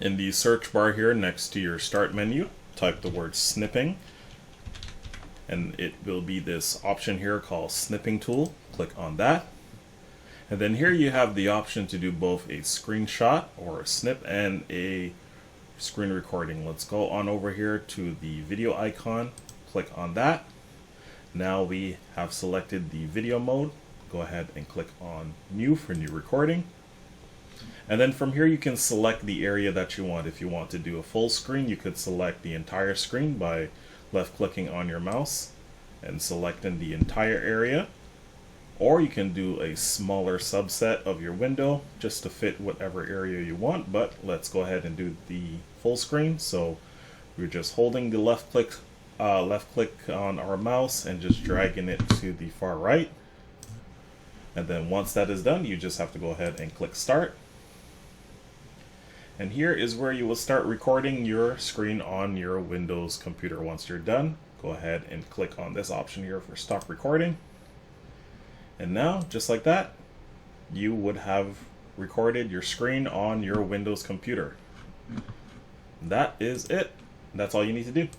In the search bar here next to your start menu, type the word snipping, and it will be this option here called snipping tool. Click on that. And then here you have the option to do both a screenshot or a snip and a screen recording. Let's go on over here to the video icon, click on that. Now we have selected the video mode. Go ahead and click on new for new recording. And then from here you can select the area that you want. If you want to do a full screen, you could select the entire screen by left clicking on your mouse and selecting the entire area. Or you can do a smaller subset of your window just to fit whatever area you want, but let's go ahead and do the full screen. So we're just holding the left click on our mouse and just dragging it to the far right. And then once that is done, you just have to go ahead and click start. And here is where you will start recording your screen on your Windows computer. Once you're done, go ahead and click on this option here for stop recording. And now, just like that, you would have recorded your screen on your Windows computer. That is it. That's all you need to do.